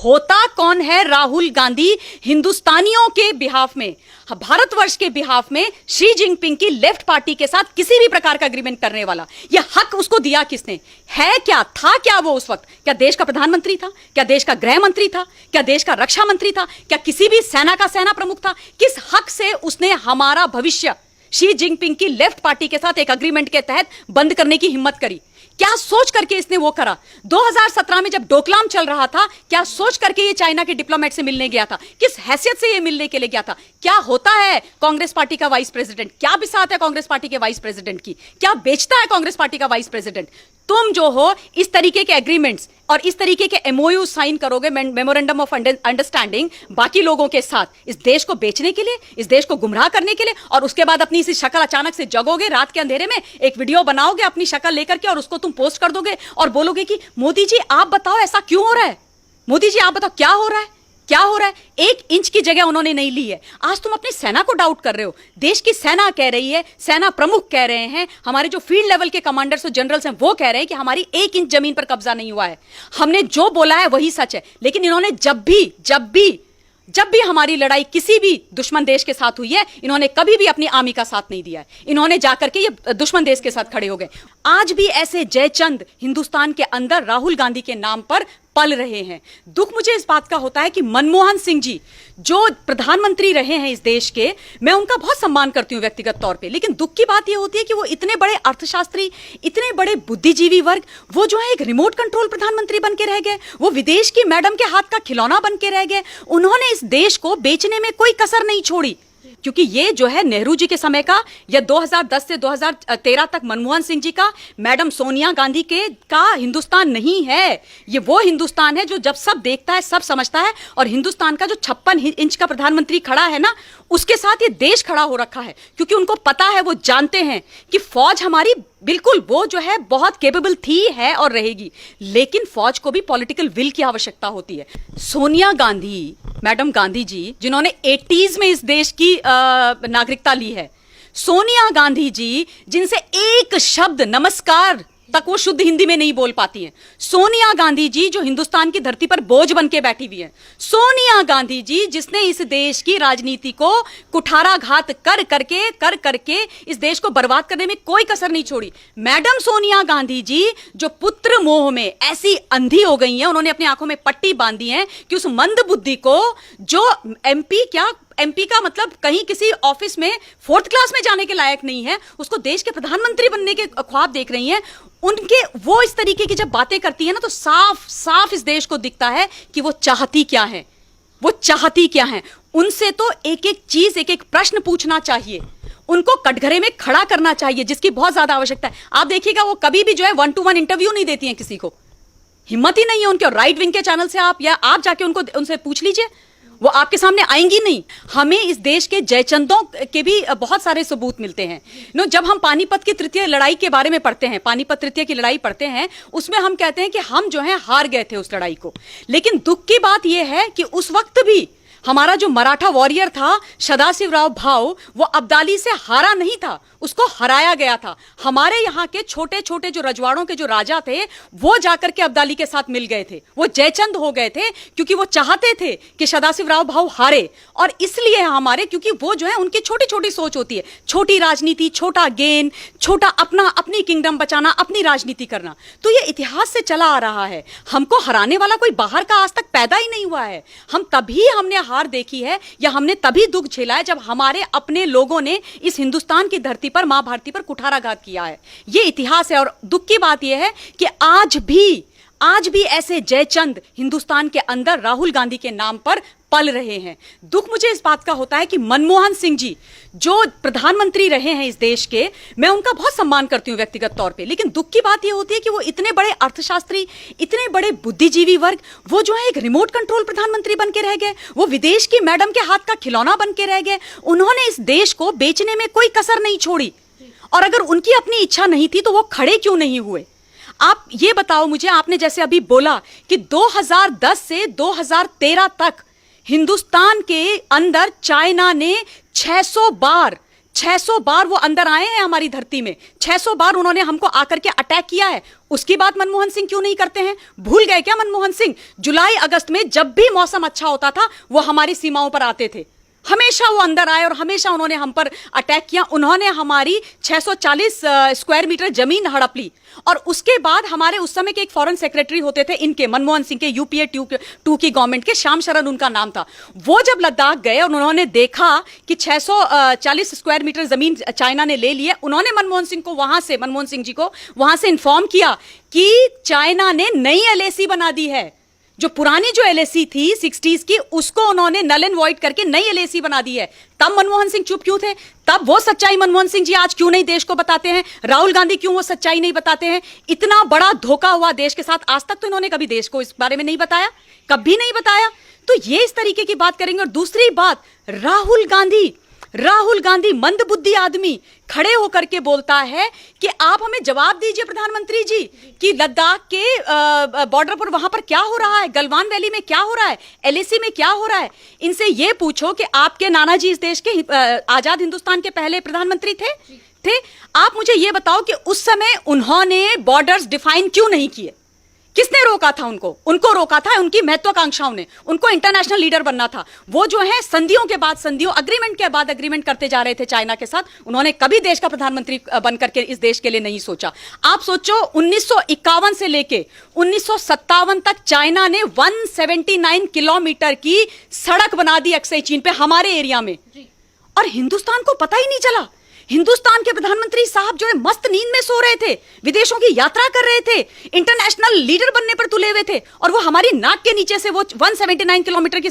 होता कौन है राहुल गांधी हिंदुस्तानियों के बिहाफ में, भारतवर्ष के बिहाफ में शी जिनपिंग की लेफ्ट पार्टी के साथ किसी भी प्रकार का एग्रीमेंट करने वाला? यह हक उसको दिया किसने? है क्या, था क्या वो उस वक्त? क्या देश का प्रधानमंत्री था? क्या देश का गृह मंत्री था? क्या देश का रक्षा मंत्री था? क्या किसी भी सेना का सेना प्रमुख था? किस हक से उसने हमारा भविष्य शी जिनपिंग की लेफ्ट पार्टी के साथ एक एग्रीमेंट के तहत बंद करने की हिम्मत करी? क्या सोच करके इसने वो करा? 2017 में जब डोकलाम चल रहा था, क्या सोच करके ये चाइना के डिप्लोमेट से मिलने गया था? किस हैसियत से ये मिलने के लिए गया था? क्या होता है कांग्रेस पार्टी का वाइस प्रेसिडेंट? क्या बिसात है कांग्रेस पार्टी के वाइस प्रेसिडेंट की? क्या बेचता है कांग्रेस पार्टी का वाइस प्रेसिडेंट? तुम जो हो इस तरीके के एग्रीमेंट्स और इस तरीके के एमओयू साइन करोगे, मेमोरेंडम ऑफ अंडरस्टैंडिंग, बाकी लोगों के साथ, इस देश को बेचने के लिए, इस देश को गुमराह करने के लिए, और उसके बाद अपनी इसी शक्ल अचानक से जगोगे रात के अंधेरे में, एक वीडियो बनाओगे अपनी शक्ल लेकर के और उसको तुम पोस्ट कर दोगे और बोलोगे कि मोदी जी आप बताओ ऐसा क्यों हो रहा है, मोदी जी आप बताओ क्या हो रहा है, क्या हो रहा है? 1 इंच की जगह उन्होंने नहीं ली है। आज तुम अपनी सेना को डाउट कर रहे हो। देश की सेना कह रही है, सेना प्रमुख कह रहे हैं, हमारे जो फील्ड लेवल के कमांडर्स और जनरल्स हैं वो कह रहे हैं कि हमारी 1 इंच जमीन पर कब्जा नहीं हुआ है, हमने जो बोला है वही सच है। लेकिन इन्होंने जब भी हमारी लड़ाई किसी भी दुश्मन देश के साथ हुई है, इन्होंने कभी भी अपनी आर्मी का साथ नहीं दिया है। इन्होंने जाकर के ये दुश्मन देश के साथ खड़े हो गए। आज भी ऐसे जयचंद हिंदुस्तान के अंदर राहुल गांधी के नाम पर पल रहे हैं। दुख मुझे इस बात का होता है कि मनमोहन सिंह जी जो प्रधानमंत्री रहे हैं इस देश के, मैं उनका बहुत सम्मान करती हूं व्यक्तिगत तौर पे, लेकिन दुख की बात यह होती है कि वो इतने बड़े अर्थशास्त्री, इतने बड़े बुद्धिजीवी वर्ग, वो जो है एक रिमोट कंट्रोल प्रधानमंत्री बन के रह गए, वो विदेश की मैडम के हाथ का खिलौना बन के रह गए। उन्होंने इस देश को बेचने में कोई कसर नहीं छोड़ी, क्योंकि ये जो है नेहरू जी के समय का या 2010 से 2013 तक मनमोहन सिंह जी का, मैडम सोनिया गांधी के का हिंदुस्तान नहीं है। ये वो हिंदुस्तान है जो जब सब देखता है सब समझता है, और हिंदुस्तान का जो 56 इंच का प्रधानमंत्री खड़ा है ना, उसके साथ ये देश खड़ा हो रखा है, क्योंकि उनको पता है, वो जानते हैं कि फौज हमारी बिल्कुल वो जो है बहुत केपेबल थी, है और रहेगी, लेकिन फौज को भी पॉलिटिकल विल की आवश्यकता होती है। सोनिया गांधी, मैडम गांधी जी जिन्होंने 80s में इस देश की नागरिकता ली है, सोनिया गांधी जी जिनसे एक शब्द नमस्कार तक वो शुद्ध हिंदी में नहीं बोल पाती हैं, सोनिया गांधी जी जो हिंदुस्तान की धरती पर बोझ बन के बैठी हुई है, सोनिया गांधी जी जिसने इस देश की राजनीति को कुठाराघात कर करके इस देश को बर्बाद करने में कोई कसर नहीं छोड़ी, मैडम सोनिया गांधी जी जो पुत्र मोह में ऐसी अंधी हो गई हैं, उन्होंने अपनी आंखों में पट्टी बांधी है कि उस मंद बुद्धि को जो एमपी का मतलब कहीं किसी ऑफिस में 4th क्लास में जाने के लायक नहीं है, उसको देश के प्रधानमंत्री बनने के ख्वाब देख रही हैं, उनके वो इस तरीके की जब बातें करती है ना, तो साफ साफ इस देश को दिखता है कि वो चाहती क्या है, वो चाहती क्या है। उनसे तो एक एक चीज, एक एक प्रश्न पूछना चाहिए, उनको कटघरे में खड़ा करना चाहिए, जिसकी बहुत ज्यादा आवश्यकता है। आप देखिएगा वो कभी भी जो है 1-to-1 इंटरव्यू नहीं देती हैं किसी को, हिम्मत ही नहीं है उनके। राइट विंग के चैनल से आप जाके उनसे पूछ लीजिए, वो आपके सामने आएंगी नहीं। हमें इस देश के जयचंदों के भी बहुत सारे सबूत मिलते हैं। जब हम पानीपत की तृतीय लड़ाई के बारे में पढ़ते हैं, पानीपत तृतीय की लड़ाई पढ़ते हैं, उसमें हम कहते हैं कि हम जो है हार गए थे उस लड़ाई को। लेकिन दुख की बात यह है कि उस वक्त भी हमारा जो मराठा वॉरियर था सदाशिवराव भाऊ, वो अब्दाली से हारा नहीं था, उसको हराया गया था। हमारे यहाँ के छोटे छोटे जो रजवाड़ों के जो राजा थे, वो जाकर के अब्दाली के साथ मिल गए थे, वो जयचंद हो गए थे, क्योंकि वो चाहते थे कि सदाशिवराव भाऊ हारे। और इसलिए हमारे, क्योंकि वो जो है उनकी छोटी छोटी सोच होती है, छोटी राजनीति, छोटा गेन, छोटा अपनी किंगडम बचाना, अपनी राजनीति करना। तो ये इतिहास से चला आ रहा है। हमको हराने वाला कोई बाहर का आज तक पैदा ही नहीं हुआ है। हमने हार देखी है या हमने तभी दुख झेला है जब हमारे अपने लोगों ने इस हिंदुस्तान की धरती पर, मां भारती पर कुठाराघात किया है। यह इतिहास है। और दुख की बात यह है कि आज भी ऐसे जयचंद हिंदुस्तान के अंदर राहुल गांधी के नाम पर पल रहे हैं। दुख मुझे इस बात का होता है कि मनमोहन सिंह जी जो प्रधानमंत्री रहे हैं इस देश के, मैं उनका बहुत सम्मान करती हूं व्यक्तिगत तौर पे, लेकिन दुख की बात यह होती है कि वो इतने बड़े अर्थशास्त्री, इतने बड़े बुद्धिजीवी वर्ग, वो जो है एक रिमोट कंट्रोल प्रधानमंत्री बन के रह गए, वो विदेश की मैडम के हाथ का खिलौना बन के रह गए। उन्होंने इस देश को बेचने में कोई कसर नहीं छोड़ी, और अगर उनकी अपनी इच्छा नहीं थी तो वो खड़े क्यों नहीं हुए? आप ये बताओ मुझे, आपने जैसे अभी बोला कि 2010 से 2013 तक हिंदुस्तान के अंदर चाइना ने 600 बार 600 बार वो अंदर आए हैं हमारी धरती में, 600 बार उन्होंने हमको आकर के अटैक किया है। उसकी बात मनमोहन सिंह क्यों नहीं करते हैं? भूल गए क्या मनमोहन सिंह? जुलाई अगस्त में जब भी मौसम अच्छा होता था वो हमारी सीमाओं पर आते थे, हमेशा वो अंदर आए और हमेशा उन्होंने हम पर अटैक किया। उन्होंने हमारी 640 स्क्वायर मीटर जमीन हड़प ली। और उसके बाद हमारे उस समय के एक फॉरेन सेक्रेटरी होते थे इनके, मनमोहन सिंह के, यूपीए 2 की गवर्नमेंट के, श्याम शरण उनका नाम था। वो जब लद्दाख गए और उन्होंने देखा कि 640 स्क्वायर मीटर जमीन चाइना ने ले ली है, उन्होंने मनमोहन सिंह जी को वहां से इन्फॉर्म किया कि चाइना ने नई एलएसी बना दी है। जो पुरानी जो एलएसी थी 60s की, उसको उन्होंने नल एंड वॉइड करके नई एलएसी बना दी है। तब मनमोहन सिंह चुप क्यों थे? तब वो सच्चाई मनमोहन सिंह जी आज क्यों नहीं देश को बताते हैं? राहुल गांधी क्यों वो सच्चाई नहीं बताते हैं? इतना बड़ा धोखा हुआ देश के साथ, आज तक तो इन्होंने कभी देश को इस बारे में नहीं बताया, कभी नहीं बताया। तो ये इस तरीके की बात करेंगे। और दूसरी बात, राहुल गांधी मंदबुद्धि आदमी खड़े होकर के बोलता है कि आप हमें जवाब दीजिए प्रधानमंत्री जी कि लद्दाख के बॉर्डर पर वहां पर क्या हो रहा है, गलवान वैली में क्या हो रहा है, एलएसी में क्या हो रहा है। इनसे ये पूछो कि आपके नाना जी इस देश के आजाद हिंदुस्तान के पहले प्रधानमंत्री थे। आप मुझे ये बताओ कि उस समय उन्होंने बॉर्डर्स डिफाइन क्यों नहीं किए? किसने रोका था उनको रोका था उनकी महत्वाकांक्षाओं ने। उनको इंटरनेशनल लीडर बनना था। वो जो है संधियों के बाद संधियों, अग्रीमेंट के बाद अग्रीमेंट करते जा रहे थे चाइना के साथ। उन्होंने कभी देश का प्रधानमंत्री बनकर के इस देश के लिए नहीं सोचा। आप सोचो 1951 से लेके 1957 तक चाइना ने 179 किलोमीटर की सड़क बना दी अक्सई चीन पे, हमारे एरिया में, और हिंदुस्तान को पता ही नहीं चला। हिंदुस्तान के प्रधानमंत्री साहब जो है मस्त नींद में सो रहे थे, विदेशों की यात्रा कर रहे थे, इंटरनेशनल लीडर बनने पर तुले हुए थे, और वो हमारी नाक के नीचे से वो 179 किलोमीटर की